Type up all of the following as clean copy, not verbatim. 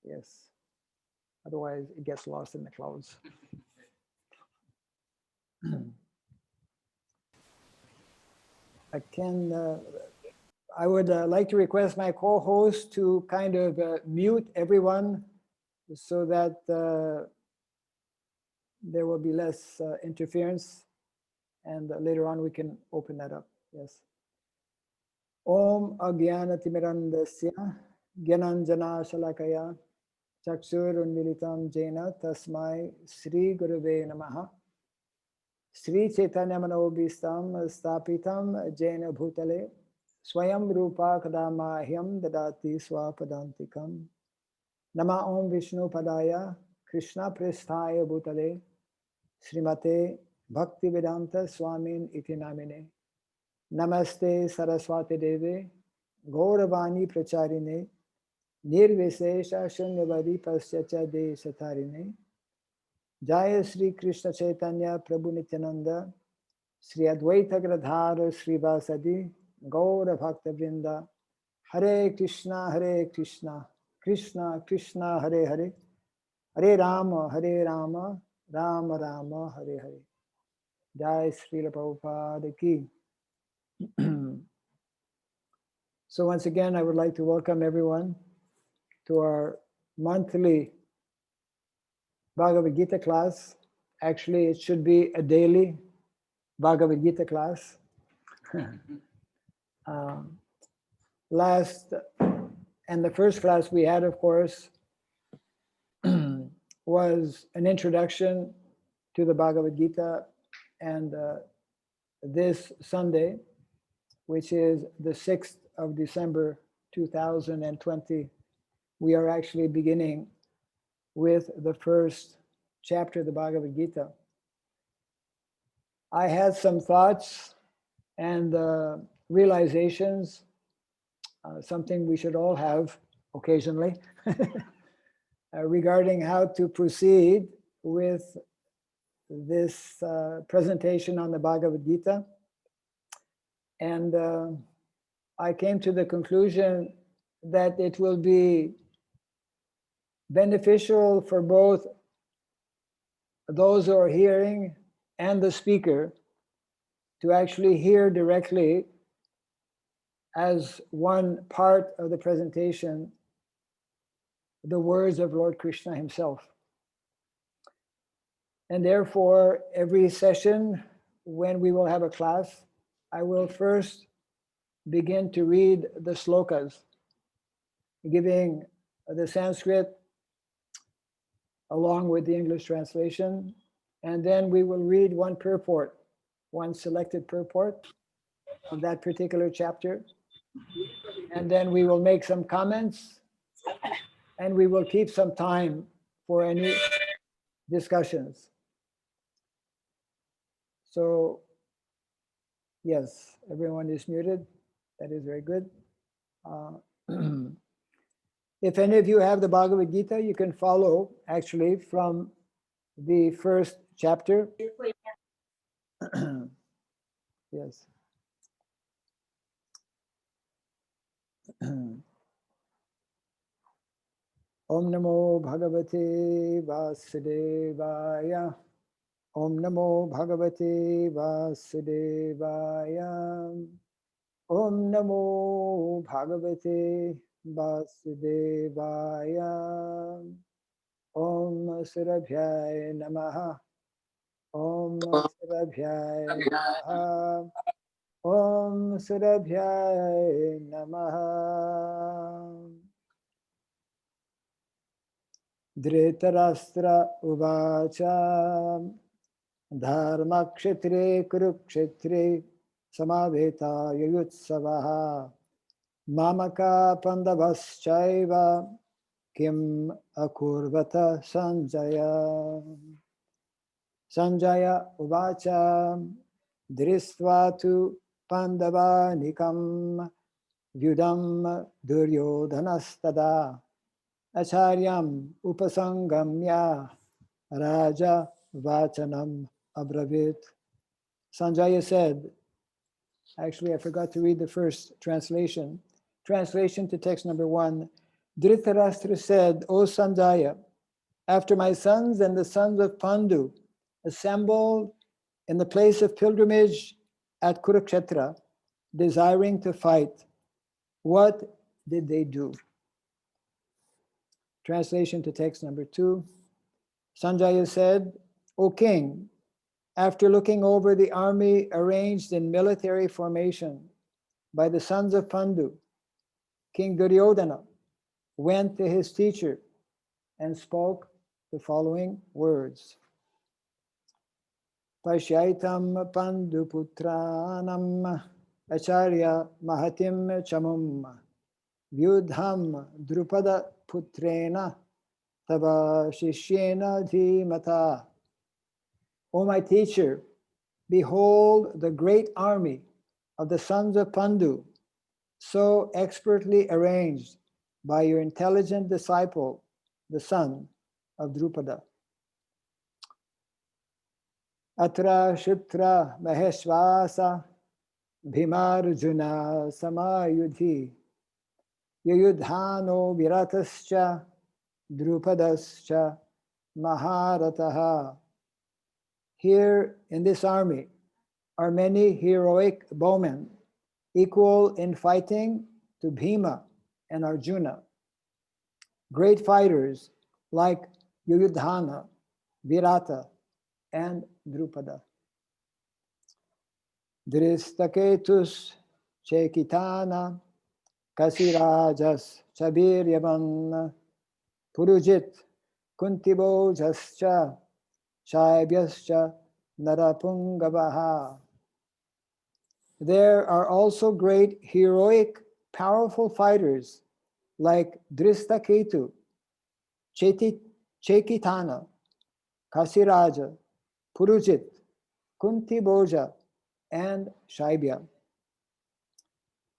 Yes. Otherwise, it gets lost in the clouds. I would like to request my co-host to kind of mute everyone so that there will be less interference, and later on we can open that up. Yes. Om Agyanatimirandasya Gyananjana Shalakaya Chakshurunmilitam Jena Tasmai Sri Gurave Namaha Sri Chaitanya Manobhistam Stapitam Jena Bhutale Swayam Rupa Kadamahyam Dadati Swapadantikam Nama Om Vishnu Padaya Krishna Prasthaya Bhutale Srimate Bhakti Vedanta Swamin Iti Namine Namaste Saraswati Deve Gauravani Pracharine Nirvishesha Shunyavadi Pasyacha Desatarine Jaya Sri Krishna Chaitanya Prabhu Nityananda Sri Advaita Gradhara Sri Vasadi Gaura Bhakta Vrinda Hare Krishna Krishna Krishna Hare Hare Hare Rama Rama Rama Hare Hare. Jai Sri Prabhupada Ki. So once again, I would like to welcome everyone to our monthly Bhagavad Gita class. Actually, it should be a daily Bhagavad Gita class. The first class we had, of course, was an introduction to the Bhagavad Gita, and this Sunday, which is the 6th of December 2020, we are actually beginning with the first chapter of the Bhagavad Gita. I had some thoughts and realizations, something we should all have occasionally, regarding how to proceed with this presentation on the Bhagavad Gita. And I came to the conclusion that it will be beneficial for both those who are hearing and the speaker to actually hear directly as one part of the presentation the words of Lord Krishna himself. And therefore, every session when we will have a class, I will first begin to read the slokas, giving the Sanskrit along with the English translation, and then we will read one purport, one selected purport of that particular chapter, and then we will make some comments, and we will keep some time for any discussions. So, yes, everyone is muted. That is very good. If any of you have the Bhagavad Gita, you can follow actually from the first chapter. Yes. Om Namo Bhagavate Vasudevaya. Om Namo Bhagavate Vasudevaya. Om Namo Bhagavate Vasudevaya. Om Surabhyaya Namaha. Om Surabhyaya Namaha. Om Surabhyaya Namaha. Dhritarashtra Uvacha Dharma Kshetre Kurukshetre Samaveta Yayutsavaha Mamaka Pandavaschaiva Kim Akurvata Sanjaya. Sanjaya Uvacha Dristvatu Pandavanikam Vyudam Duryodhanastada Acharyam Upasangamya Raja Vachanam Abravit. Sanjaya said, actually I forgot to read the first translation. Translation to text number 1. Dhritarashtra said, O Sanjaya, after my sons and the sons of Pandu assembled in the place of pilgrimage at Kurukshetra, desiring to fight, what did they do? Translation to text number 2. Sanjaya said, O king, after looking over the army arranged in military formation by the sons of Pandu, King Duryodhana went to his teacher and spoke the following words. Pashyaitam Pandu Putranam Acharya Mahatim Chamum Vyudham Drupada Putrena Tava Shishyena Dhimata. O my teacher, behold the great army of the sons of Pandu, so expertly arranged by your intelligent disciple, the son of Drupada. Atra Shutra Maheshvasa Bhimarjuna Samayudhi Yayudhano Viratascha Drupadascha Maharataha. Here in this army are many heroic bowmen, equal in fighting to Bhima and Arjuna. Great fighters like Yuyudhana, Virata, and Drupada. Dristaketus Chekitana Kasirajas Chabiryavan Purujit Kuntibojascha Shaibyascha Narapungavaha. There are also great, heroic, powerful fighters like Dristaketu, Chekitana, Kasiraja, Purujit, Kuntiboja, and Shaibya.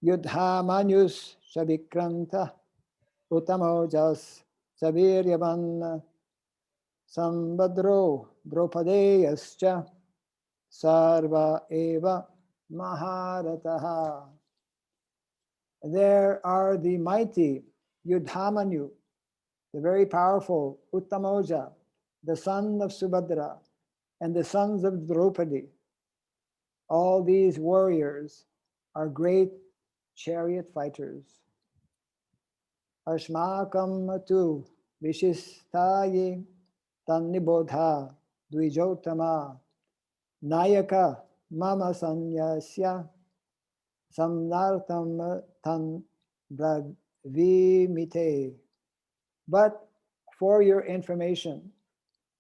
Yudha Manus Shabikranta, Utamojas, Sabiryavan, Sambadro, Dropadeyascha, Sarva Eva Maharataha. There are the mighty Yudhamanyu, the very powerful Uttamoja, the son of Subhadra, and the sons of Draupadi. All these warriors are great chariot fighters. Ashmakam tu vishistaye tannibodha dvijotama nayaka mama sanyasya samnartam tan bravimite. But for your information,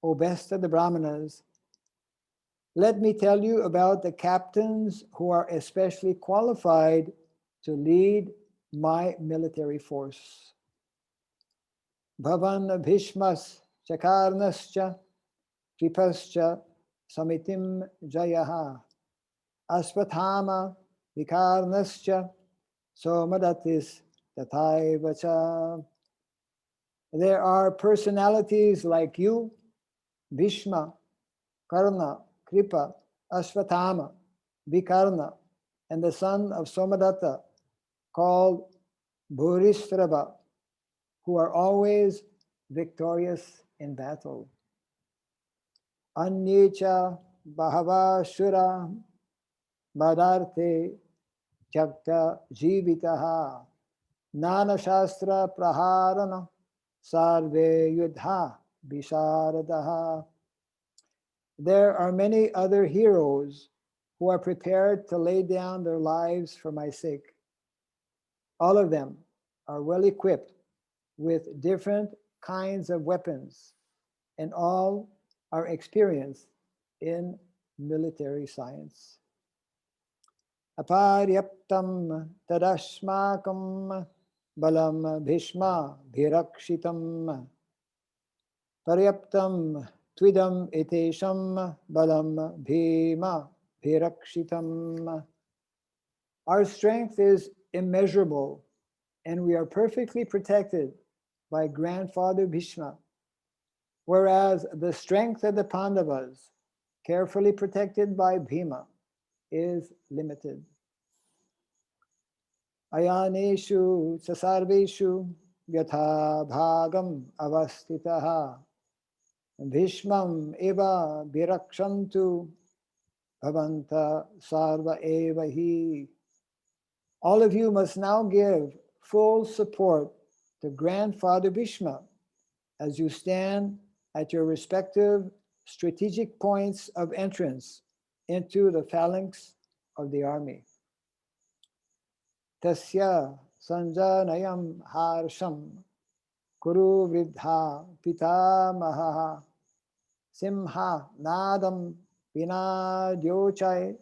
O best of the Brahmanas, let me tell you about the captains who are especially qualified to lead my military force. Bhavan Bhishmas Chakarnascha Kripascha Samitim Jayaha Aspathama Vikarnascha Somadatis Tathaivacha. There are personalities like you, Bhishma, Karna, Kripa, Ashvatthama, Vikarna, and the son of Somadatta, called Bhurishrava, who are always victorious in battle. Anyecha Bahava Shura Madarte Chakta Jivitaha Nana Shastra Praharana Sarve Yudha Bisharadaha. There are many other heroes who are prepared to lay down their lives for my sake. All of them are well equipped with different kinds of weapons, and all are experienced in military science. Aparyaptam tadashmakam balam bhishma bhirakshitam paryaptam Twidam etesham balam bhima bhirakshitam. Our strength is immeasurable, and we are perfectly protected by grandfather Bhishma, whereas the strength of the Pandavas, carefully protected by Bhima, is limited. Ayaneshu sasarveshu yatha bhagam avastitaha bhishmam eva virakshantu bhavanta sarva eva hi. All of you must now give full support to Grandfather Bhishma as you stand at your respective strategic points of entrance into the phalanx of the army. Tasya sanjanayam harsham kuru vridha pitamaha simha nadam vinadyochai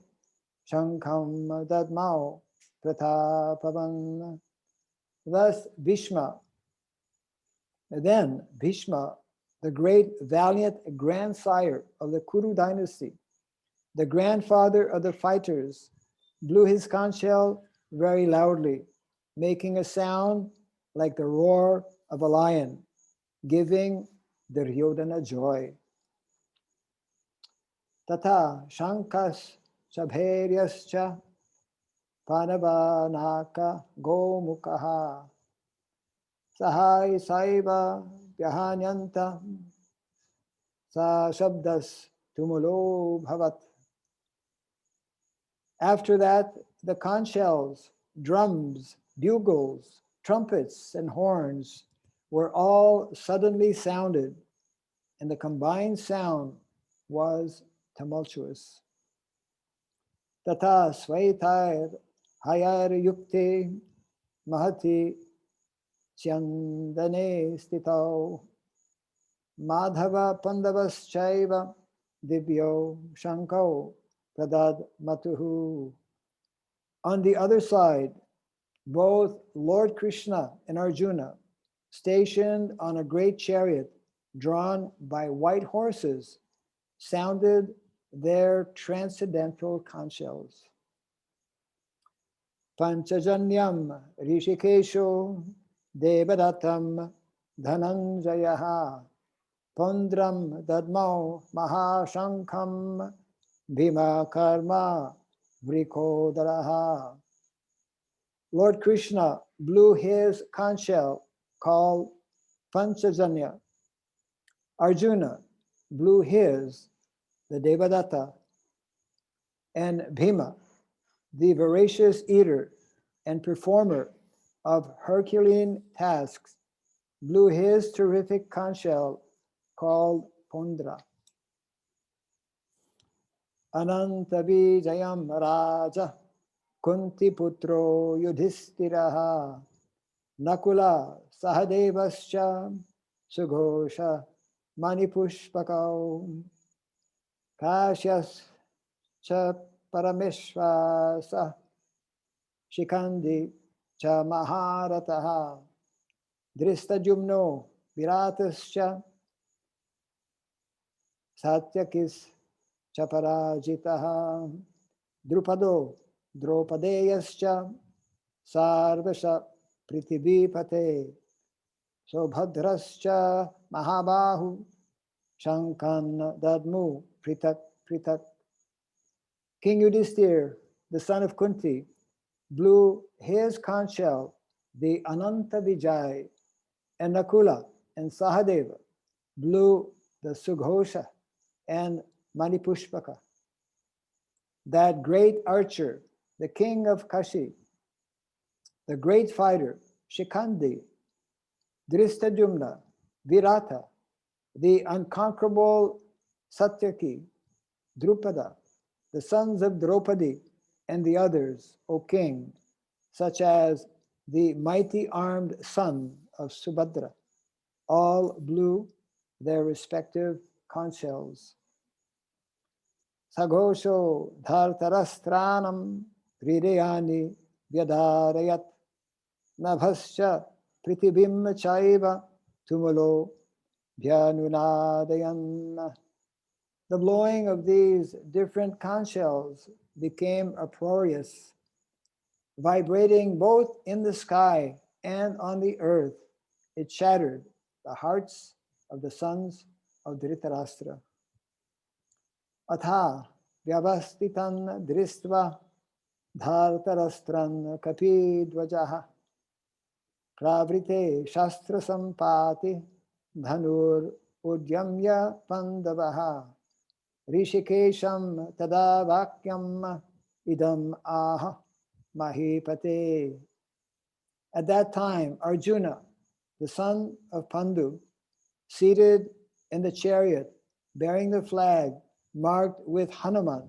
shankham dadmao prathapavan. Thus Then Bhishma, the great valiant grandsire of the Kuru dynasty, the grandfather of the fighters, blew his conch shell very loudly, making a sound like the roar of a lion, giving Duryodhana joy. Tata shankas sabheryascha panavanaka gomukaha sahai saiva vyahanyanta sa shabdas tumulo bhavat. After that, the conch shells, drums, bugles, trumpets, and horns were all suddenly sounded, and the combined sound was tumultuous. Tata svaitair hayar yukte mahati chandane stitau madhava pandavaschaiva divyo shankau pradad matuhu. On the other side, both Lord Krishna and Arjuna, stationed on a great chariot drawn by white horses, sounded their transcendental conch shells. Panchajanyam rishikesho devadatam dhananjayaha pundram dadmau mahashankham bhima karma vrikodaraha. Lord Krishna blew his conch shell called Panchajanya. Arjuna blew his, the Devadatta, and Bhima, the voracious eater and performer of Herculean tasks, blew his terrific conch shell called Pundra. Anantabijayam Raja Kunti Putro Yudhistiraha Nakula Sahadevascha Sughosha Manipushpakau Kashyas Cha Parameshvasa Shikandi Cha Maharataha Dristajumno Viratascha Satyakis Chaparajitaha Drupado Dropadeyascha Sarvasha Pritibhipate Sobhadrascha Mahabahu Shankan Dadmu Pritak Pritak. King Yudhisthira, the son of Kunti, blew his conch shell, the Ananta Vijay, and Nakula and Sahadeva blew the Sughosha and Manipushpaka. That great archer, the king of Kashi, the great fighter, Shikandi, Dristadumna, Virata, the unconquerable Satyaki, Drupada, the sons of Draupadi, and the others, O king, such as the mighty armed son of Subhadra, all blew their respective conch shells. Sagosho dhartarastranam hridayani vyadarayat nabhascha pritibhim chaiva tumulo dhyanunadayan. The blowing of these different conch shells became uproarious, vibrating both in the sky and on the earth. It shattered the hearts of the sons of Dhritarashtra. Atha vyavastitan dristva dhartarastran kapidvajaha pravrite shastra sampati dhanur udyamya pandavaha rishikesham tada vakyam idam aha mahipate. At that time, Arjuna, the son of Pandu, seated in the chariot, bearing the flag marked with Hanuman,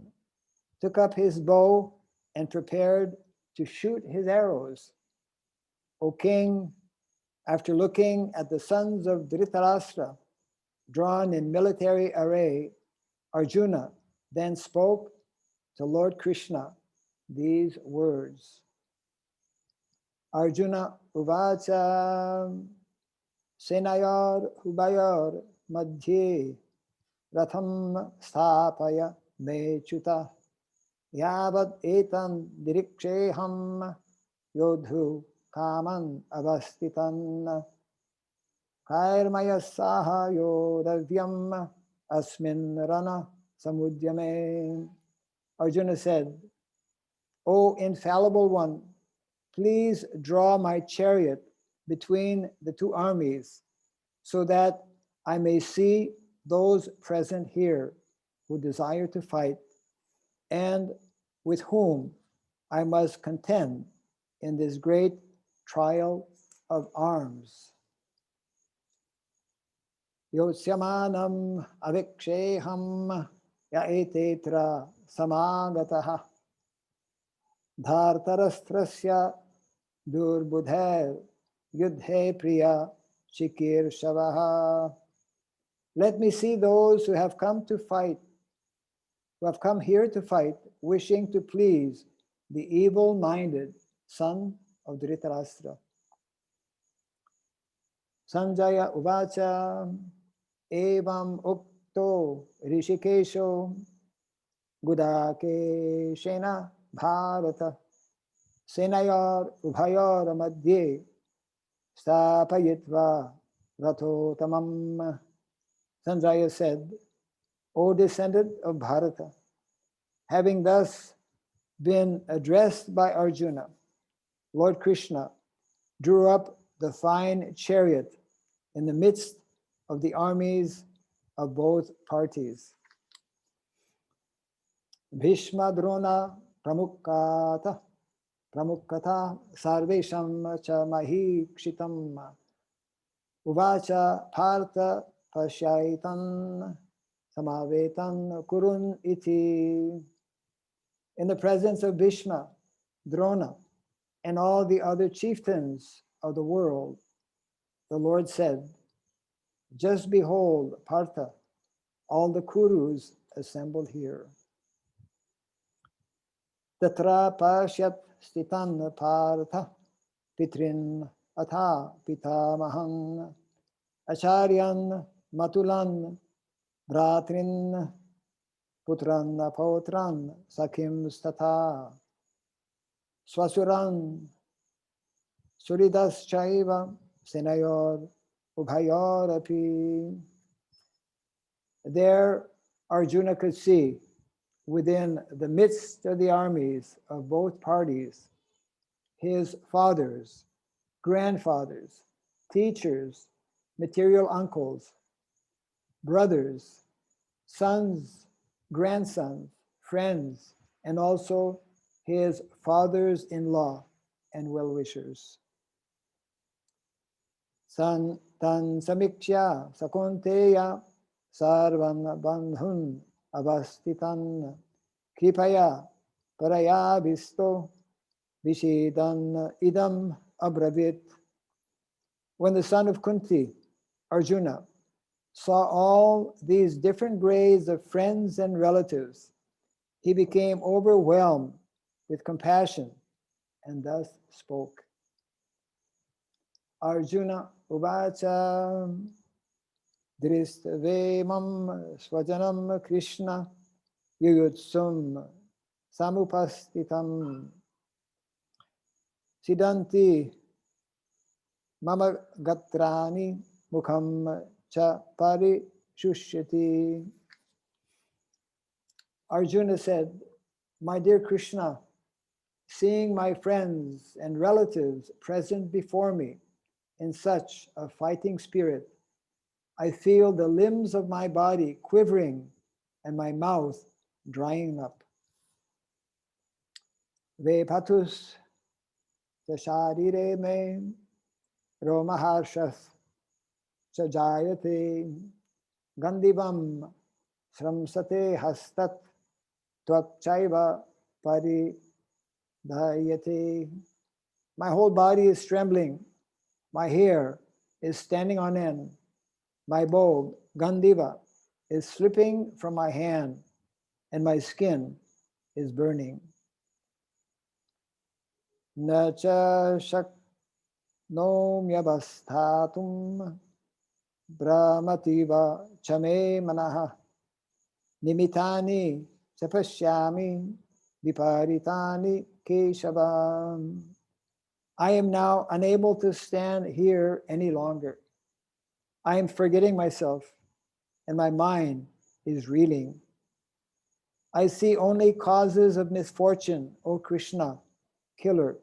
took up his bow and prepared to shoot his arrows. O king, after looking at the sons of Dhritarashtra drawn in military array, Arjuna then spoke to Lord Krishna these words. Arjuna uvacha senayor hubayor madhye ratham sthapaya mechuta yavad etam diriksheham yodhu kaman avastitan kairmaya saha yodavyam asmin rana samudyame. Arjuna said, O infallible one, please draw my chariot between the two armies so that I may see those present here who desire to fight and with whom I must contend in this great trial of arms. Yotyamanam aviksheham yaetetra samagataha dhartarastrasya durbudher yudhe priya shikir shavaha. Let me see those who have come to fight, who have come here to fight, wishing to please the evil-minded son of Dhritarashtra. Sanjaya uvacha evam ukto rishikesho gudakeshena bharata senayor ubhayor madhye stapayitva rathotamam. Sanjaya said, O descendant of Bharata, having thus been addressed by Arjuna, Lord Krishna drew up the fine chariot in the midst of the armies of both parties. Bhishma Drona Pramukhata Sarvesham cha Mahikshitam Uvacha Partha Pashyaitan Samavetan Kurun iti. In the presence of Bhishma, Drona, and all the other chieftains of the world, the Lord said, just behold, Partha, all the Kurus assembled here. Tatra pashyat stitan Partha pitrin atha pitamahan acharyan matulan bratrin putran pautran sakim stata swasuran suridas chaiva senayor ubhayor api. There Arjuna could see within the midst of the armies of both parties his fathers, grandfathers, teachers, material uncles, brothers, sons, grandsons, friends, and also his fathers-in-law and well-wishers. Tan samikshya sakunteya sarvan bandhun avastitan kripaya paraya visto vishidan idam abravit. When the son of Kunti, Arjuna, saw all these different grades of friends and relatives, he became overwhelmed with compassion and thus spoke. Arjuna uvacha dristavemam svajanam Krishna yuyutsum samupastitam siddhanti mama gatrani mukham cha parishushati. Arjuna said, my dear Krishna, seeing my friends and relatives present before me, in such a fighting spirit, I feel the limbs of my body quivering and my mouth drying up. Vepatus tasharire me romaharshas chajayate gandivam sramsate hastat tvakchaiva paridhayate. My whole body is trembling. My hair is standing on end. My bow, Gandiva, is slipping from my hand, and my skin is burning. Nacha shaknomyabasthatum brahmativa chame manaha nimitani chapashyami viparitani keshavam. I am now unable to stand here any longer. I am forgetting myself, and my mind is reeling. I see only causes of misfortune, O Krishna, killer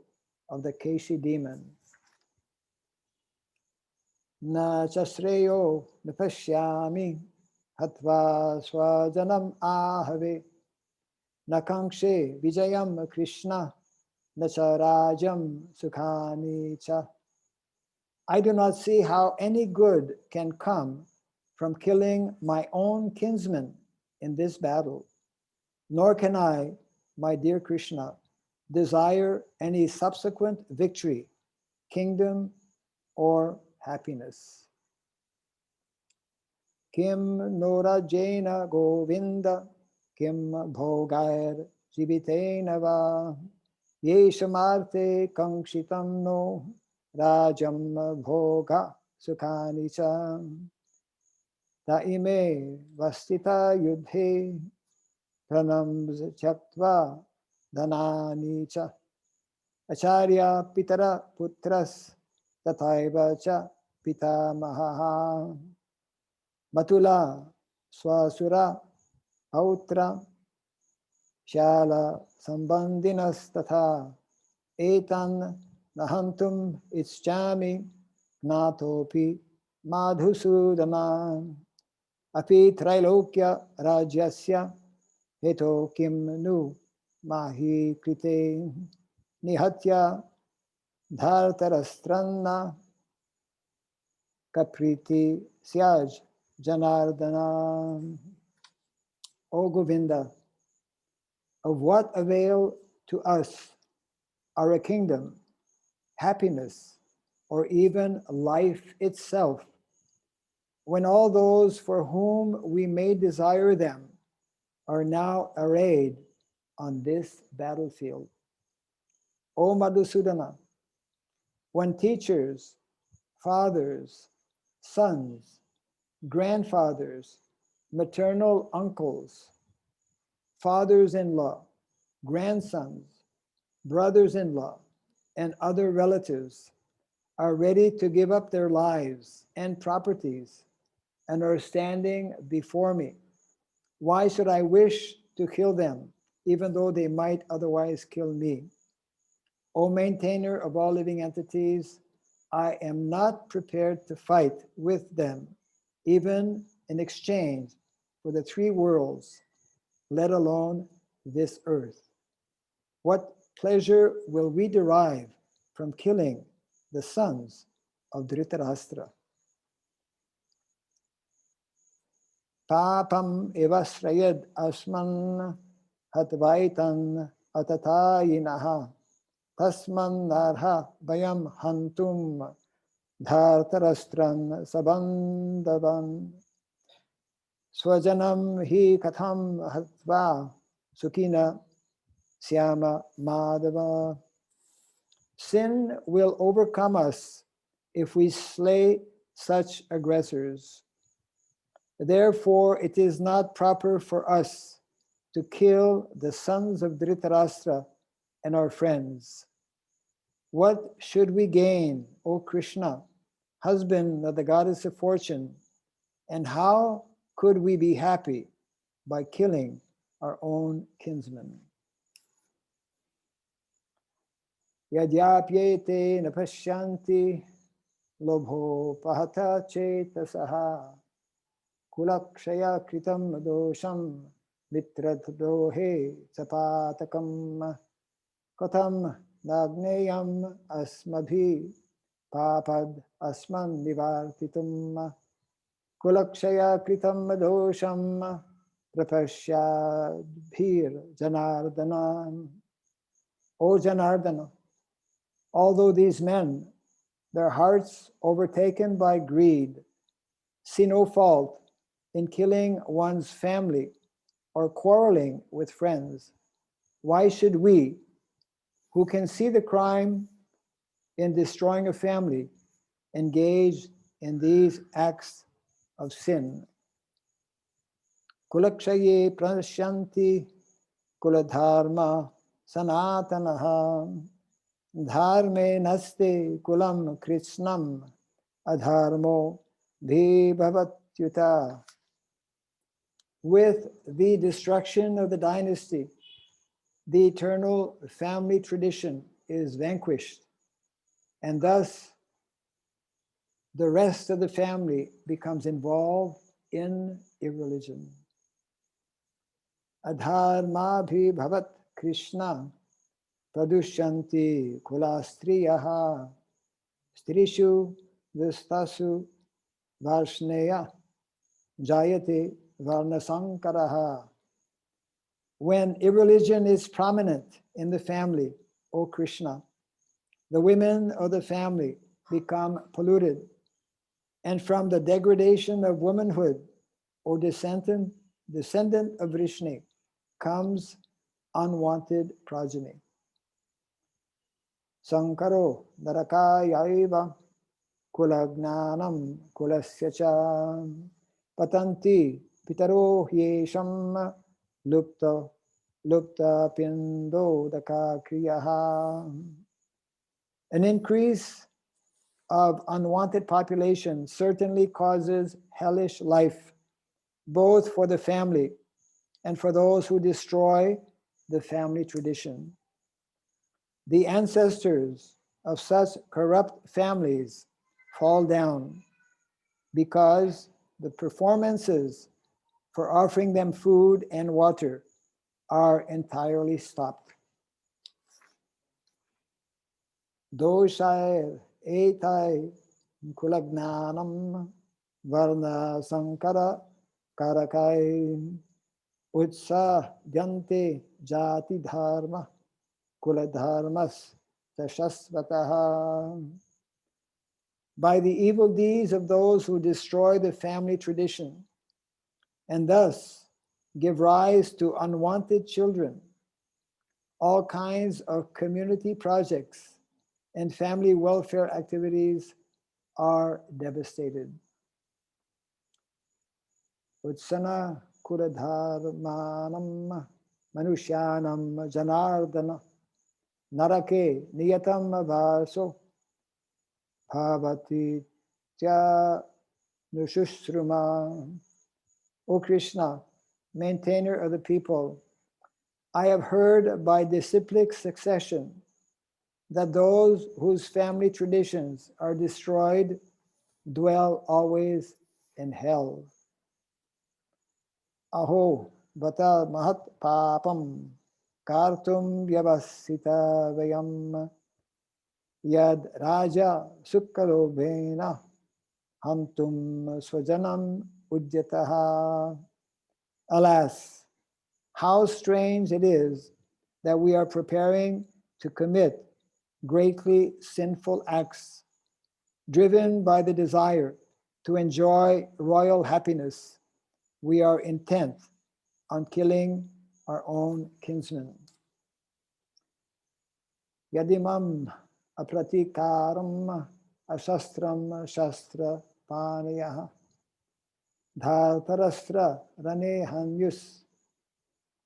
of the Keshi demon. Na chasreyo napashyami hatva swajanam ahave nakankshe vijayam Krishna nacharajam sukhani cha. I do not see how any good can come from killing my own kinsmen in this battle, nor can I, my dear Krishna, desire any subsequent victory, kingdom, or happiness. Kim norajena govinda, kim bhogair jivitena va, yeshamarte kankshitam no rajam bhoga sukhani cha. Taime vastita yudhe pranam chaktva dhanani cha. Acharya pitara putras tathaiva cha pitamaha. Matula swasura pautra shala sambandhinas tatha etan nahantum ischami gnatopi madhusudana api trailokya rajyasya heto kim nu mahi krite nihatya dhartarastranna kapriti syaj janardana. O Govinda, of what avail to us are a kingdom, happiness, or even life itself, when all those for whom we may desire them are now arrayed on this battlefield? O Madhusudana, when teachers, fathers, sons, grandfathers, maternal uncles, fathers-in-law, grandsons, brothers-in-law, and other relatives are ready to give up their lives and properties and are standing before me, why should I wish to kill them, even though they might otherwise kill me? O maintainer of all living entities, I am not prepared to fight with them, even in exchange for the three worlds, let alone this earth. What pleasure will we derive from killing the sons of Dhritarashtra? Papam evasrayad asman hatvaitan atatayinaha tasman narha bayam hantum dhartarastran sabandhavan swajanam hi katham hatva sukina syama madhava. Sin will overcome us if we slay such aggressors. Therefore, it is not proper for us to kill the sons of Dhritarashtra and our friends. What should we gain, O Krishna, husband of the goddess of fortune, and how could we be happy by killing our own kinsmen? Yadyapyete napashyanti lobho pahata chetasaha kulakshaya kritam dosham mitradrohe sapatakam katham nagneyam asmabhi papad asman nivartitum kulakshaya kritam dosham prapashyadbhir janardana. O Janardana, although these men, their hearts overtaken by greed, see no fault in killing one's family or quarreling with friends, why should we, who can see the crime in destroying a family, engage in these acts of sin? Kulakshaye prashyanti kuladharma sanatanaha dharme naste kulam krishnam adharmo bhavatyuta. With the destruction of the dynasty, the eternal family tradition is vanquished, and thus the rest of the family becomes involved in irreligion. Adharma bhavat krishna pradushyanti kulastriyaha strishu vistasu varshneya jayate varnasankaraha. When irreligion is prominent in the family, O Krishna, the women of the family become polluted, and from the degradation of womanhood, O descendant of Vrishni, comes unwanted progeny. Sankaro narakayaiva kulagnanam kulasya patanti pitaro hyesham lupta pindo daka kriyaha. An increase of unwanted population certainly causes hellish life, both for the family and for those who destroy the family tradition. The ancestors of such corrupt families fall down because the performances for offering them food and water are entirely stopped. Doshai etai kulagnanam varna sankara karakai utsa jante jati dharma kuladharmas tashasvataha. By the evil deeds of those who destroy the family tradition and thus give rise to unwanted children, all kinds of community projects and family welfare activities are devastated. Utsana kuladharmanam manushyanam janardana narake niyatam vaso bhavati tya nushushruma. O Krishna, maintainer of the people, I have heard by disciplic succession that those whose family traditions are destroyed dwell always in hell. Aho bata mahat papam kartum vyavasita vayam yad raja sukkalobhena hantum swajanam ujjataha. Alas, how strange it is that we are preparing to commit greatly sinful acts, driven by the desire to enjoy royal happiness. We are intent on killing our own kinsmen. Yadimam apratikaram ashastram shastra panayah dhartarastra rane hanyus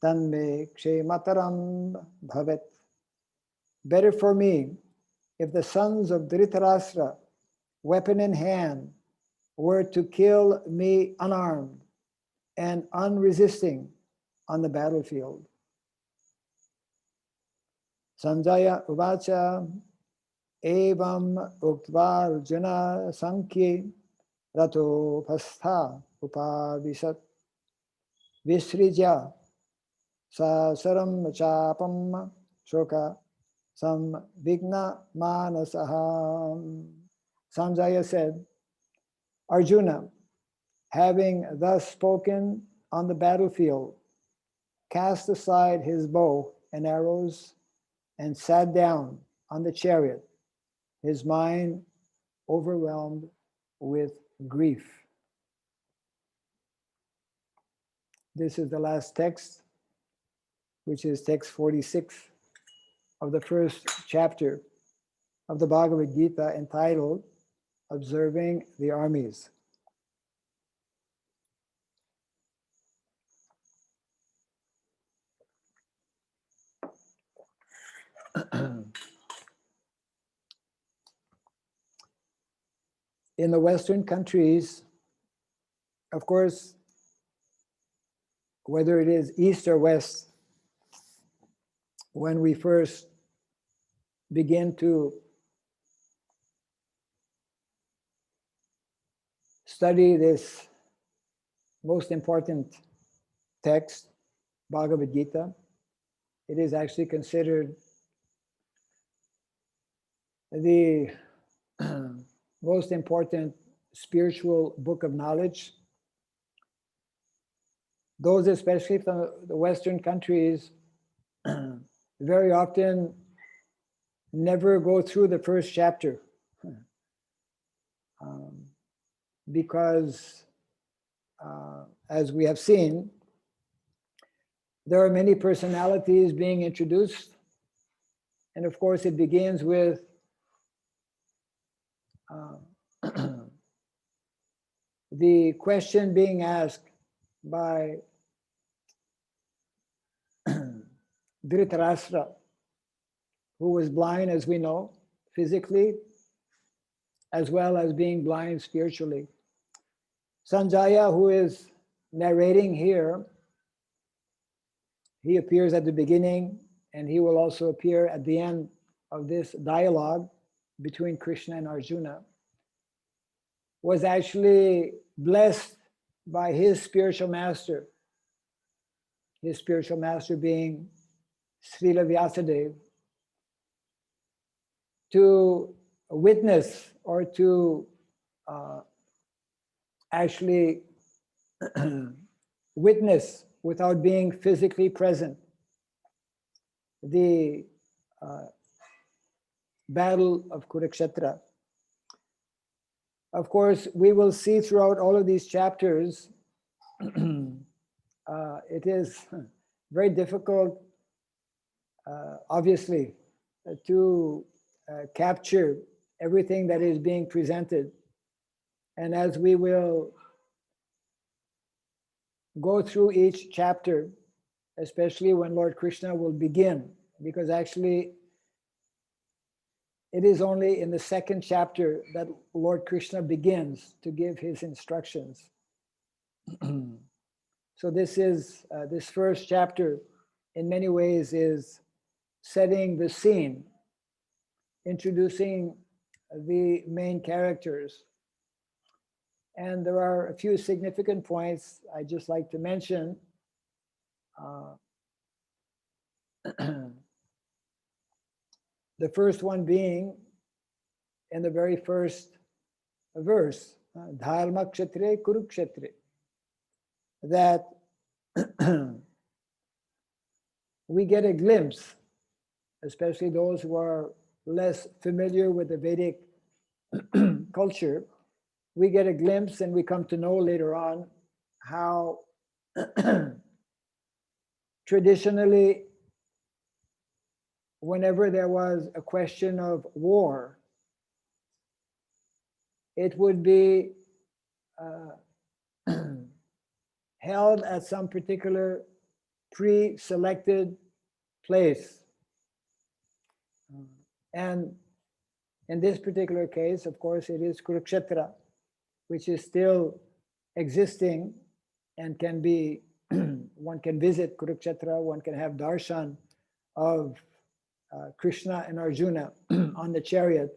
tanme kshemataram bhavet. Better for me if the sons of Dhritarashtra, weapon in hand, were to kill me unarmed and unresisting on the battlefield. Sanjaya Uvacha Evam uktva Arjuna Sankhye Rato Pastha Upavisat Visrija Sasaram Chapam Shoka Sam Vigna Manasaha. Sanjaya said, Arjuna, having thus spoken on the battlefield, cast aside his bow and arrows and sat down on the chariot, his mind overwhelmed with grief. This is the last text, which is text 46 of the first chapter of the Bhagavad Gita, entitled Observing the Armies. In the Western countries, of course, whether it is East or West, when we first begin to study this most important text, Bhagavad Gita, it is actually considered the most important spiritual book of knowledge. Those, especially from the Western countries, very often never go through the first chapter because, as we have seen, there are many personalities being introduced, and of course it begins with the question being asked by Dhritarashtra, who was blind, as we know, physically, as well as being blind spiritually. Sanjaya, who is narrating here, he appears at the beginning, and he will also appear at the end of this dialogue between Krishna and Arjuna, was actually blessed by his spiritual master being Srila Vyasadeva, to witness or to actually witness without being physically present the battle of Kurukshetra. Of course, we will see throughout all of these chapters, it is very difficult, obviously, to capture everything that is being presented. And as we will go through each chapter, especially when Lord Krishna will begin, because actually it is only in the second chapter that Lord Krishna begins to give his instructions. So this is, this first chapter in many ways is setting the scene, introducing the main characters. And there are a few significant points I'd just like to mention. The first one being in the very first verse, Dharma Kshetre Kurukshetre, that we get a glimpse, especially those who are less familiar with the Vedic culture, we get a glimpse and we come to know later on how traditionally, whenever there was a question of war, it would be held at some particular pre-selected place. And in this particular case, of course, it is Kurukshetra, which is still existing and can be, one can visit Kurukshetra, one can have darshan of Krishna and Arjuna on the chariot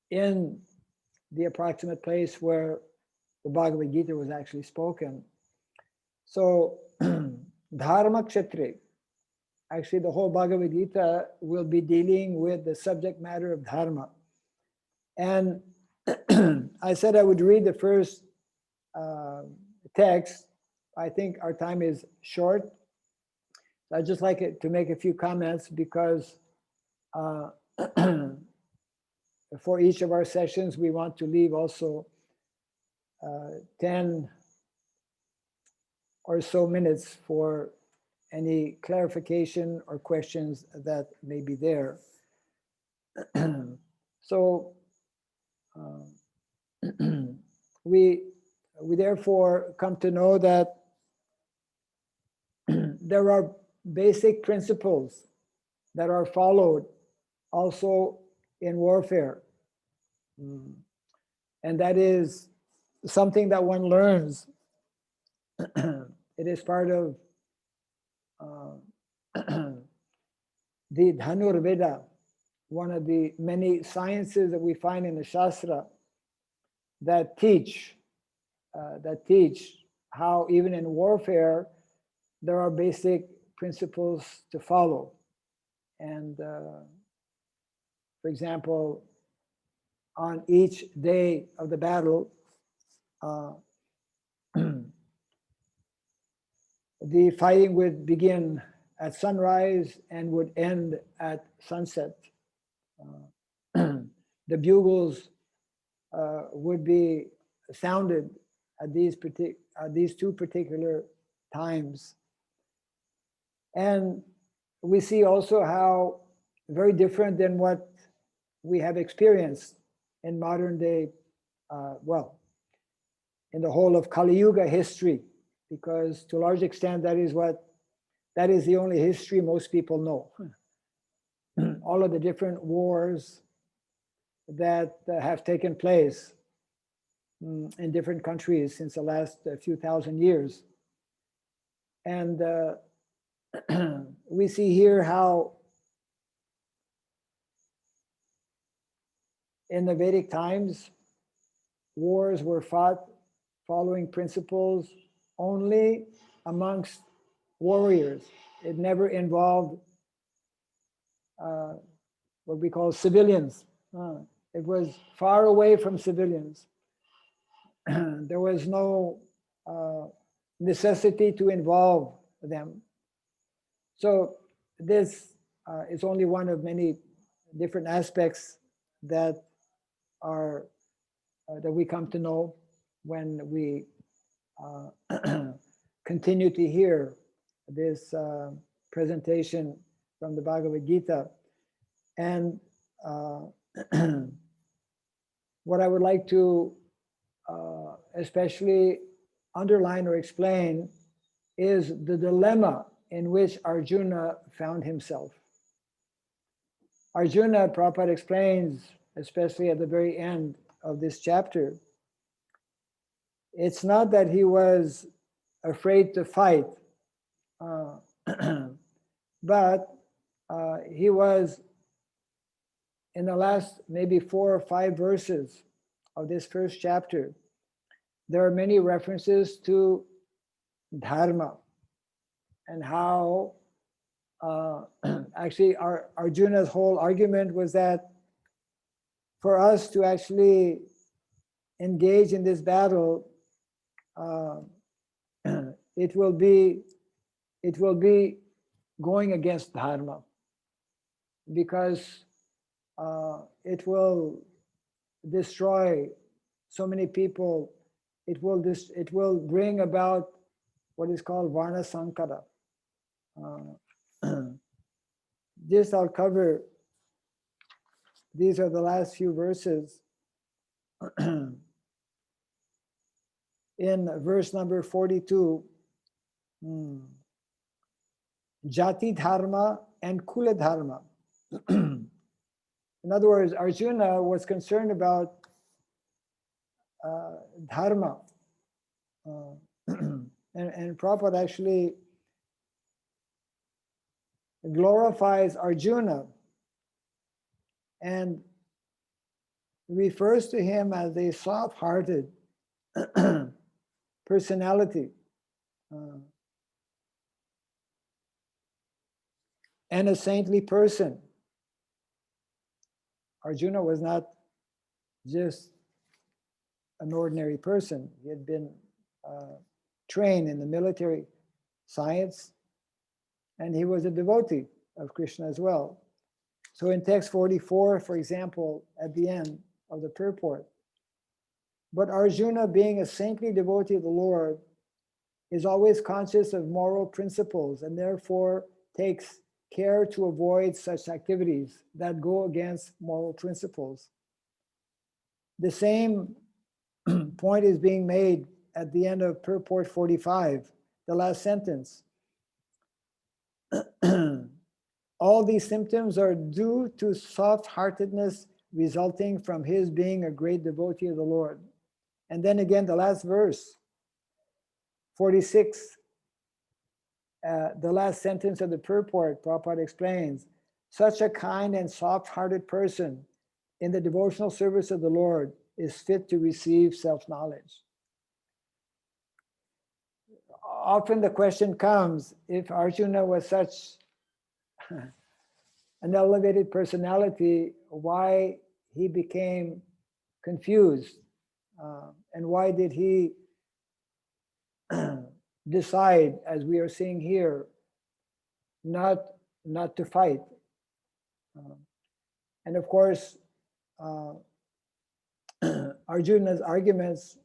in the approximate place where the Bhagavad Gita was actually spoken. So, Dharma Kshetre, actually the whole Bhagavad Gita will be dealing with the subject matter of Dharma. And I said I would read the first text. I think our time is short. I'd just like it to make a few comments because for each of our sessions, we want to leave also 10 or so minutes for any clarification or questions that may be there. So we therefore come to know that there are basic principles that are followed also in warfare. And that is something that one learns. It is part of the Dhanurveda, one of the many sciences that we find in the Shastra that teach how even in warfare there are basic principles to follow. And for example, on each day of the battle, the fighting would begin at sunrise and would end at sunset. The bugles would be sounded at these two particular times. And we see also how very different than what we have experienced in modern day, in the whole of Kali Yuga history, because to a large extent that is the only history most people know. All of the different wars that have taken place in different countries since the last few thousand years. And we see here how in the Vedic times, wars were fought following principles only amongst warriors. It never involved what we call civilians. It was far away from civilians. There was no necessity to involve them. So this is only one of many different aspects that are that we come to know when we continue to hear this presentation from the Bhagavad Gita. And what I would like to especially underline or explain is the dilemma in which Arjuna found himself. Arjuna, Prabhupada explains, especially at the very end of this chapter, it's not that he was afraid to fight, but he was, in the last maybe 4 or 5 verses of this first chapter, there are many references to dharma and how actually Arjuna's whole argument was that for us to actually engage in this battle, it will be going against dharma, because it will destroy so many people. It will bring about what is called Varnasrama. This I'll cover. These are the last few verses. In verse number 42, Jati Dharma and Kula Dharma. In other words, Arjuna was concerned about dharma. And Prabhupada actually glorifies Arjuna and refers to him as a soft-hearted personality and a saintly person. Arjuna was not just an ordinary person. He had been trained in the military science, and he was a devotee of Krishna as well. So in text 44, for example, at the end of the purport, but Arjuna, being a saintly devotee of the Lord, is always conscious of moral principles and therefore takes care to avoid such activities that go against moral principles. The same point is being made at the end of purport 45, the last sentence. All these symptoms are due to soft-heartedness resulting from his being a great devotee of the Lord. And then again, the last verse, 46, the last sentence of the purport, Prabhupada explains, such a kind and soft-hearted person in the devotional service of the Lord is fit to receive self-knowledge. Often the question comes, if Arjuna was such an elevated personality, why he became confused, and why did he decide, as we are seeing here, not to fight. And of course, Arjuna's arguments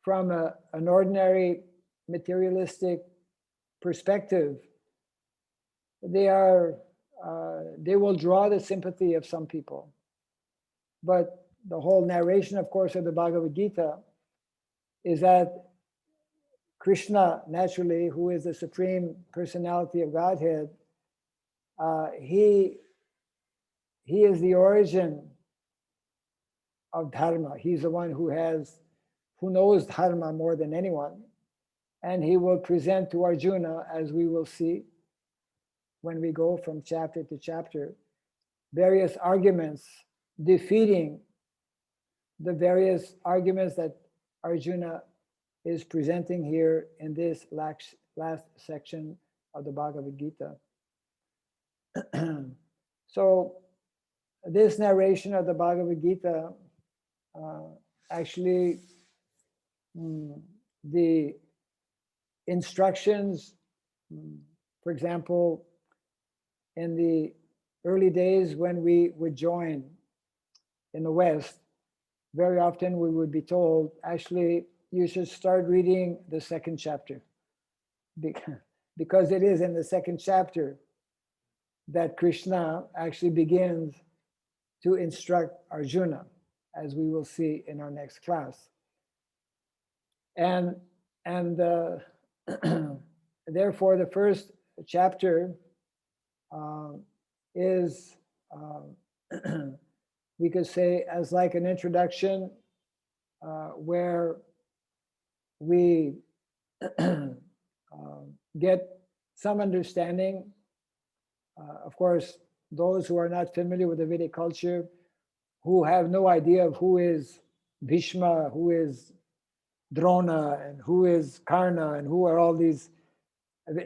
from an ordinary materialistic perspective, they will draw the sympathy of some people. But the whole narration, of course, of the Bhagavad Gita is that Krishna, naturally, who is the Supreme Personality of Godhead, he is the origin of dharma. He's the one who knows dharma more than anyone. And he will present to Arjuna, as we will see when we go from chapter to chapter, various arguments defeating the various arguments that Arjuna is presenting here in this last section of the Bhagavad Gita. So this narration of the Bhagavad Gita, actually, the instructions, for example, in the early days when we would join in the West, very often we would be told, actually, you should start reading the second chapter, because it is in the second chapter that Krishna actually begins to instruct Arjuna, as we will see in our next class. And therefore, the first chapter is, we could say, as like an introduction where we get some understanding. Of course, those who are not familiar with the Vedic culture, who have no idea of who is Bhishma, who is Drona, and who is Karna, and who are all these,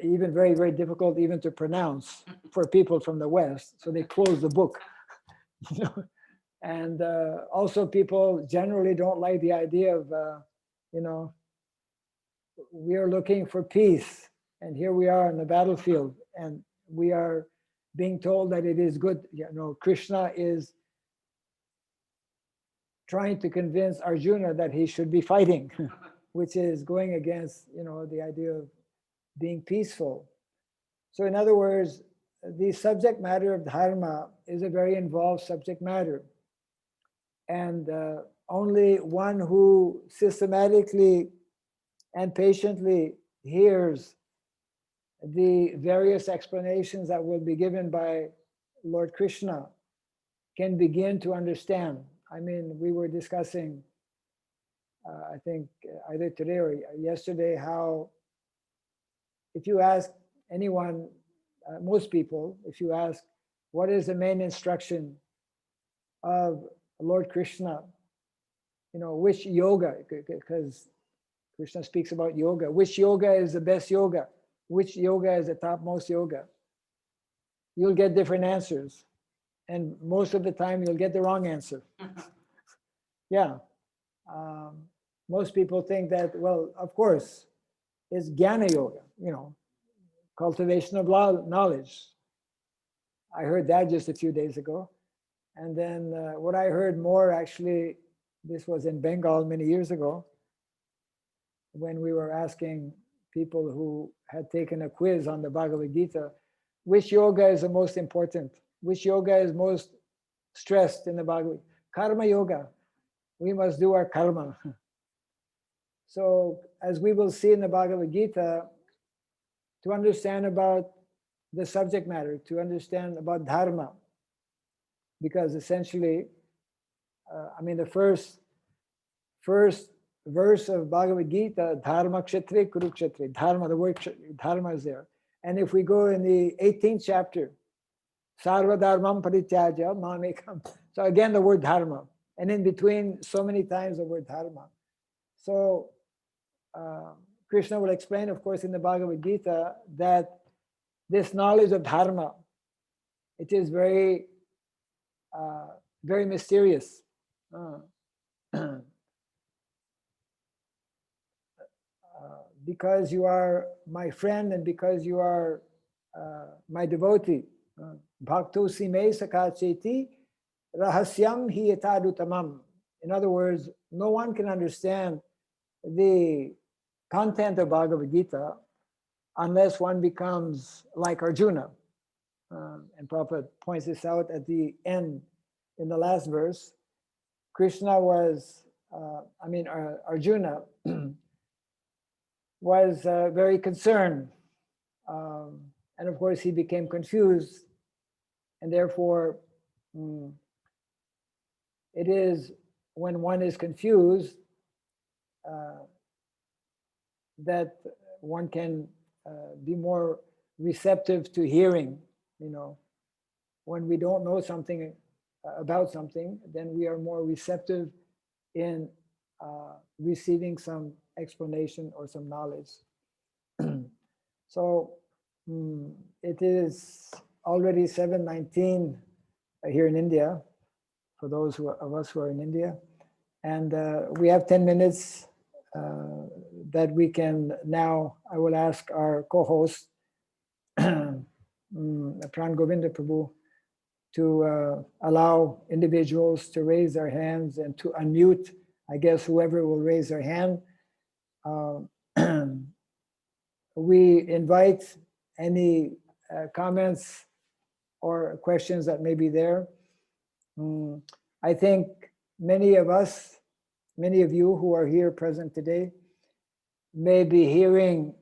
even very, very difficult even to pronounce for people from the West. So they close the book. And also people generally don't like the idea of, we are looking for peace. And here we are on the battlefield, and we are being told that it is good. Krishna is trying to convince Arjuna that he should be fighting, which is going against, the idea of being peaceful. So in other words, the subject matter of dharma is a very involved subject matter. And only one who systematically and patiently hears the various explanations that will be given by Lord Krishna can begin to understand. I mean, we were discussing, I think either today or yesterday, how if you ask anyone, most people, if you ask, what is the main instruction of Lord Krishna? Which yoga, because Krishna speaks about yoga. Which yoga is the best yoga? Which yoga is the topmost yoga? You'll get different answers. And most of the time, you'll get the wrong answer. Yeah. Most people think that, well, of course, it's Jnana Yoga, cultivation of knowledge. I heard that just a few days ago. And then what I heard more, actually, this was in Bengal many years ago, when we were asking people who had taken a quiz on the Bhagavad Gita, which yoga is the most important? Which yoga is most stressed in the Bhagavad Gita? Karma yoga. We must do our karma. So as we will see in the Bhagavad Gita, to understand about the subject matter, to understand about dharma, because essentially, the first verse of Bhagavad Gita, dharma kshetre kurukshetre, dharma, the word dharma is there. And if we go in the 18th chapter, sarva dharmam parityaja mamekam, so again the word dharma, and in between so many times the word dharma. So Krishna will explain, of course, in the Bhagavad Gita that this knowledge of dharma, it is very, very mysterious. Because you are my friend and because you are my devotee. Bhakto sime sakacheti rahasyam hi etadutamam. In other words, no one can understand the content of Bhagavad Gita unless one becomes like Arjuna. And Prabhupada points this out at the end, in the last verse. Krishna was, Arjuna was very concerned. And of course, he became confused. And therefore, it is when one is confused that one can be more receptive to hearing. When we don't know something about something, then we are more receptive in receiving some explanation or some knowledge. So it is already 7:19 here in India, for those of us who are in India. And we have 10 minutes that we can now, I will ask our co-host, Pran Govinda Prabhu, to allow individuals to raise their hands and to unmute, I guess, whoever will raise their hand. We invite any comments or questions that may be there. I think many of us, many of you who are here present today, may be hearing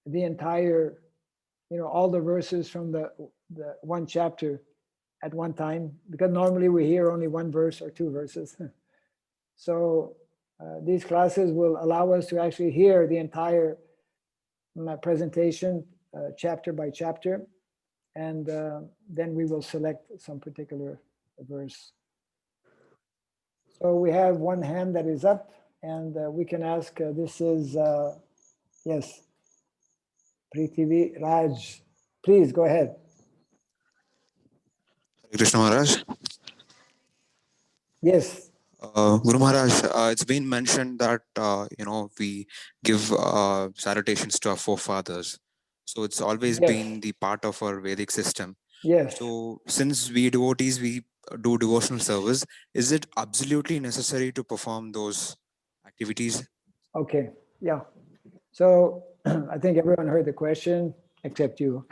the entire, all the verses from the one chapter at one time, because normally we hear only one verse or two verses. So these classes will allow us to actually hear the entire presentation, chapter by chapter, and then we will select some particular verse. So we have one hand that is up, and we can ask, this is, yes, Prithvi Raj. Please go ahead. Krishna Maharaj. Yes. Guru Maharaj, it's been mentioned that, we give salutations to our forefathers. So it's always been the part of our Vedic system. Yes. So since we devotees, we do devotional service, is it absolutely necessary to perform those activities? Okay. Yeah. So I think everyone heard the question except you.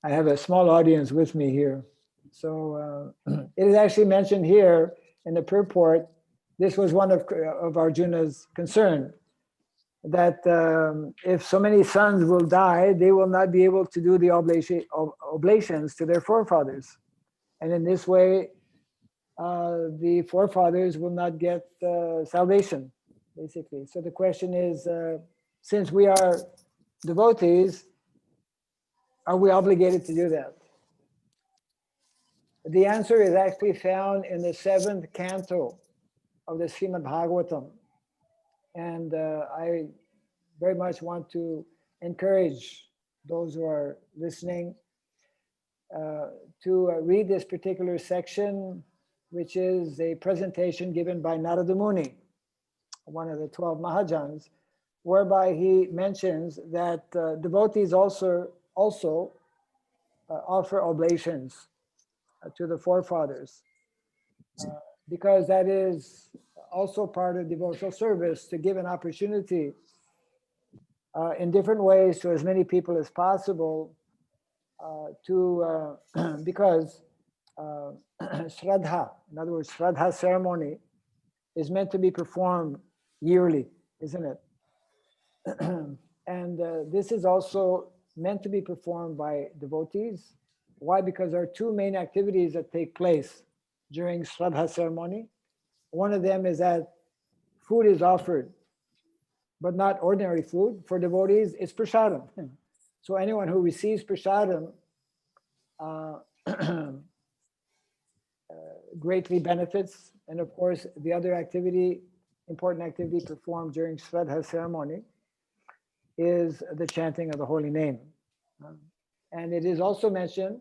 I have a small audience with me here. So it is actually mentioned here in the purport. This was one of Arjuna's concern, that if so many sons will die, they will not be able to do the oblations to their forefathers. And in this way, the forefathers will not get salvation, basically. So the question is, since we are devotees, Are we obligated to do that? The answer is actually found in the 7th canto of the Srimad Bhagavatam. And I very much want to encourage those who are listening to read this particular section, which is a presentation given by Narada Muni, one of the 12 Mahajans, whereby he mentions that devotees also offer oblations to the forefathers, because that is also part of devotional service, to give an opportunity in different ways to as many people as possible because Shraddha, in other words, Shraddha ceremony is meant to be performed yearly, isn't it? And this is also meant to be performed by devotees. Why? Because there are two main activities that take place during Shraddha ceremony. One of them is that food is offered, but not ordinary food. For devotees, it's prasadam. So anyone who receives prasadam greatly benefits. And of course, the other activity, important activity performed during Shraddha ceremony is the chanting of the holy name. And it is also mentioned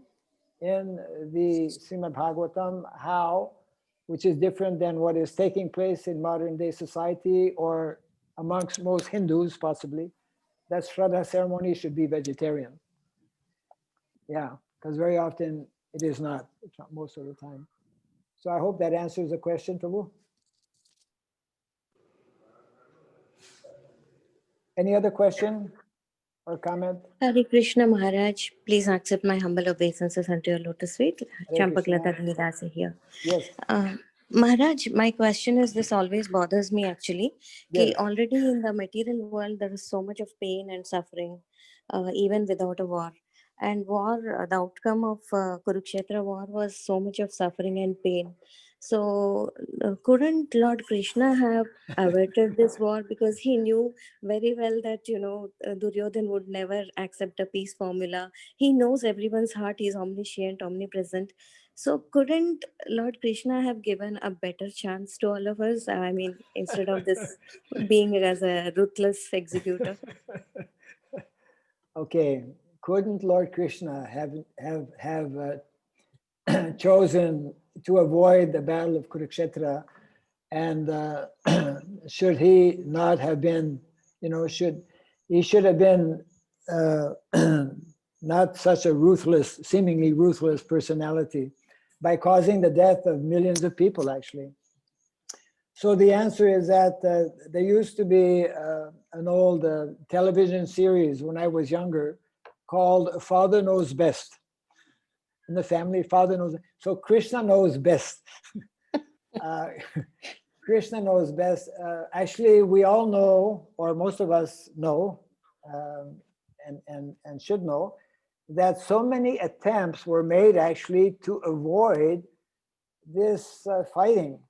in the Srimad Bhagavatam how, which is different than what is taking place in modern day society or amongst most Hindus possibly, that Shraddha ceremony should be vegetarian. Yeah, because very often it is not, most of the time. So I hope that answers the question, Prabhu. Any other question or comment? Hare Krishna Maharaj, please accept my humble obeisances unto your lotus feet. Hare Krishna. Champaklata Dhanidasa here. Yes. Maharaj, my question is, this always bothers me actually. Yes. Already in the material world, there is so much of pain and suffering, even without a war. And war, the outcome of Kurukshetra war was so much of suffering and pain. So couldn't Lord Krishna have averted this war, because he knew very well that, Duryodhan would never accept a peace formula. He knows everyone's heart. He's omniscient, omnipresent. So couldn't Lord Krishna have given a better chance to all of us? I mean, instead of this being as a ruthless executor. Okay, couldn't Lord Krishna have chosen to avoid the battle of Kurukshetra, and should he not have been, should have been not such a seemingly ruthless personality, by causing the death of millions of people, actually? So the answer is that there used to be an old television series when I was younger called Father Knows Best. In the family, Father knows. So Krishna knows best. Krishna knows best. Actually, we all know, or most of us know, and should know, that so many attempts were made actually to avoid this fighting,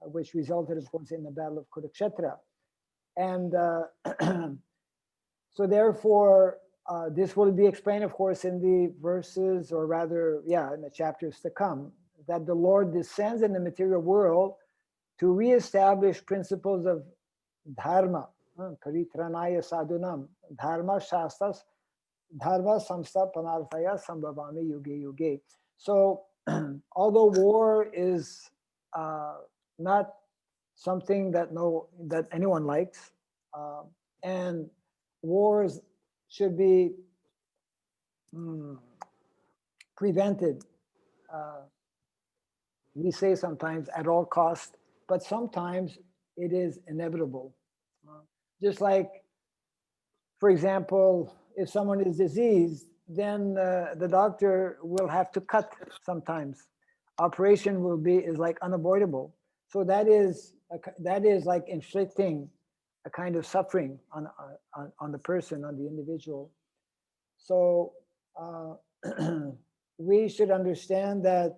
which resulted, of course, in the Battle of Kurukshetra. And so therefore, this will be explained, of course, in the verses, or rather, in the chapters to come, that the Lord descends in the material world to reestablish principles of dharma, paritranaya sadhunam, dharma shastras, dharma samstapanarthaya sambhavami yuge yuge. So although war is not something that anyone likes, and wars should be prevented, we say sometimes at all costs, but sometimes it is inevitable. Just like, for example, if someone is diseased, then the doctor will have to cut sometimes. Operation is like unavoidable. So that is like inflicting a kind of suffering on the person, on the individual. So we should understand that,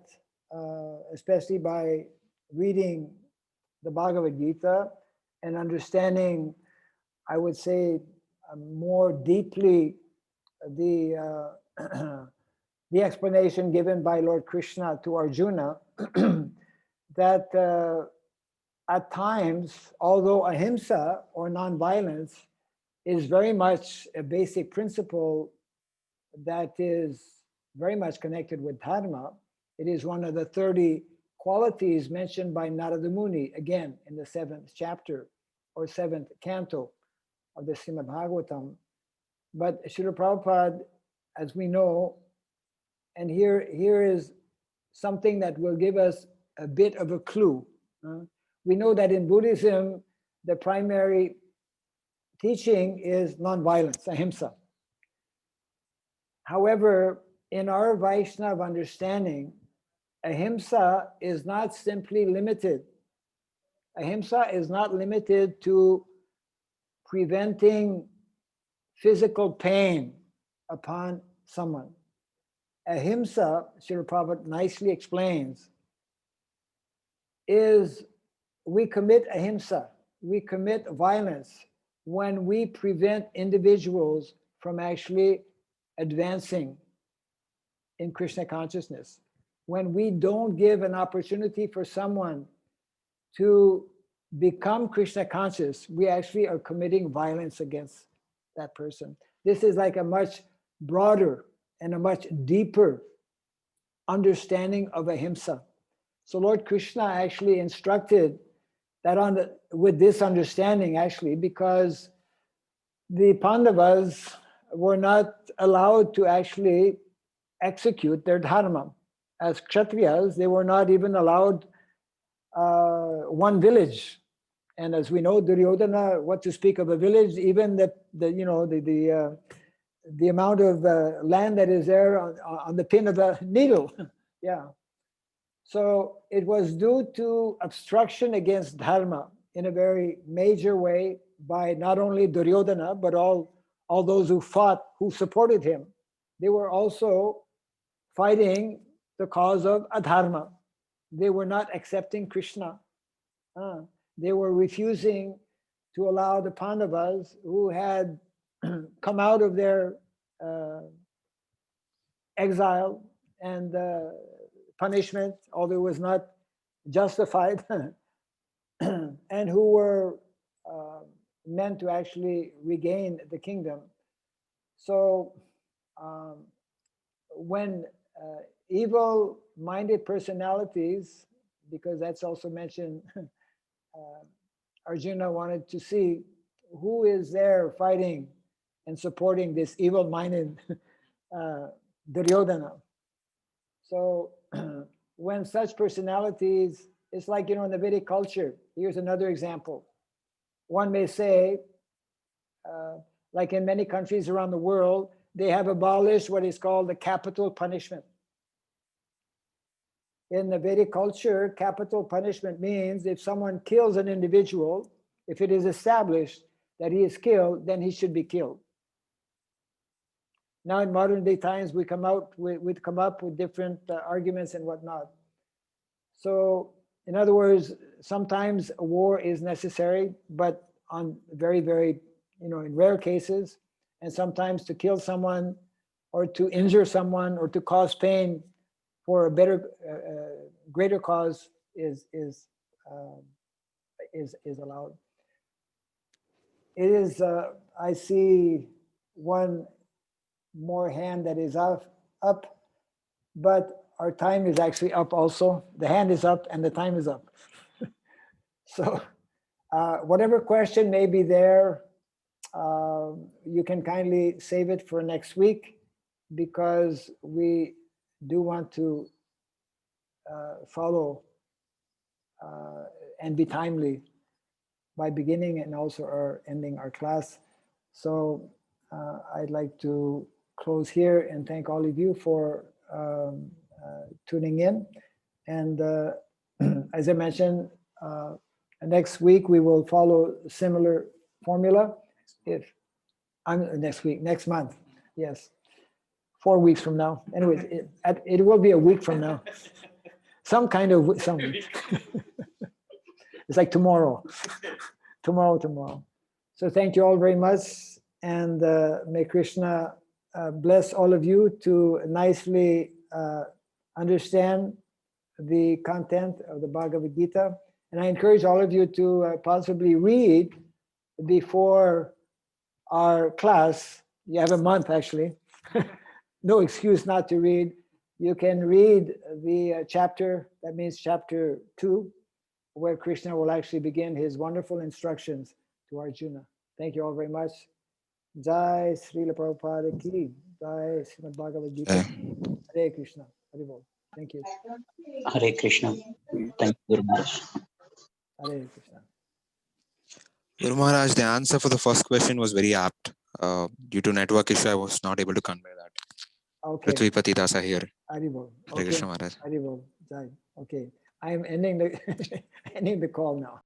especially by reading the Bhagavad Gita and understanding, I would say, more deeply the the explanation given by Lord Krishna to Arjuna that at times, although ahimsa or nonviolence is very much a basic principle that is very much connected with dharma, it is one of the 30 qualities mentioned by Narada Muni, again, in the 7th chapter or 7th canto of the Srimad Bhagavatam. But Srila Prabhupada, as we know, and here is something that will give us a bit of a clue. We know that in Buddhism, the primary teaching is nonviolence, ahimsa. However, in our Vaishnava understanding, ahimsa is not simply limited. Ahimsa is not limited to preventing physical pain upon someone. Ahimsa, Srila Prabhupada nicely explains, is we commit ahimsa, we commit violence when we prevent individuals from actually advancing in Krishna consciousness. When we don't give an opportunity for someone to become Krishna conscious, we actually are committing violence against that person. This is like a much broader and a much deeper understanding of ahimsa. So Lord Krishna actually instructed that with this understanding, actually, because the Pandavas were not allowed to actually execute their dharma. As Kshatriyas, they were not even allowed one village. And as we know, Duryodhana, what to speak of a village, even the amount of land that is there on the pin of the needle. Yeah. So it was due to obstruction against dharma in a very major way by not only Duryodhana, but all those who fought, who supported him. They were also fighting the cause of adharma. They were not accepting Krishna. They were refusing to allow the Pandavas who had come out of their exile and punishment, although it was not justified, and who were meant to actually regain the kingdom. So when evil-minded personalities, because that's also mentioned, Arjuna wanted to see who is there fighting and supporting this evil-minded Duryodhana. So when such personalities, it's like, in the Vedic culture, here's another example. One may say, like in many countries around the world, they have abolished what is called the capital punishment. In the Vedic culture, capital punishment means if someone kills an individual, if it is established that he is killed, then he should be killed. Now in modern day times, we come up with different arguments and whatnot. So in other words, sometimes a war is necessary, but on very, very, in rare cases, and sometimes to kill someone or to injure someone or to cause pain for a better, greater cause is allowed. It is, I see one more hand that is up, but our time is actually up also. The hand is up and the time is up. So whatever question may be there, you can kindly save it for next week, because we do want to follow and be timely by beginning and also ending our class. So I'd like to close here and thank all of you for tuning in. And as I mentioned, next week we will follow similar formula. Next month, yes, 4 weeks from now. Anyways, it will be a week from now. Some week. It's like tomorrow. Tomorrow. So thank you all very much, and may Krishna bless all of you to nicely understand the content of the Bhagavad Gita. And I encourage all of you to possibly read before our class. You have a month actually. No excuse not to read. You can read the chapter, that means chapter 2, where Krishna will actually begin his wonderful instructions to Arjuna. Thank you all very much. Jai Srila Prabhupada ki, Jai Srimad Bhagavad Gita. Hare Krishna. Hare Bol. Thank you. Hare Krishna. Thank you very much. Hare Krishna. Guru Maharaj, the answer for the first question was very apt. Due to network issue, I was not able to convey that. Okay. Prithvipati Dasa here. Hare Bol. Hare Okay. Krishna Maharaj. Hare Bol. Jai. Okay. I am ending the ending the call now.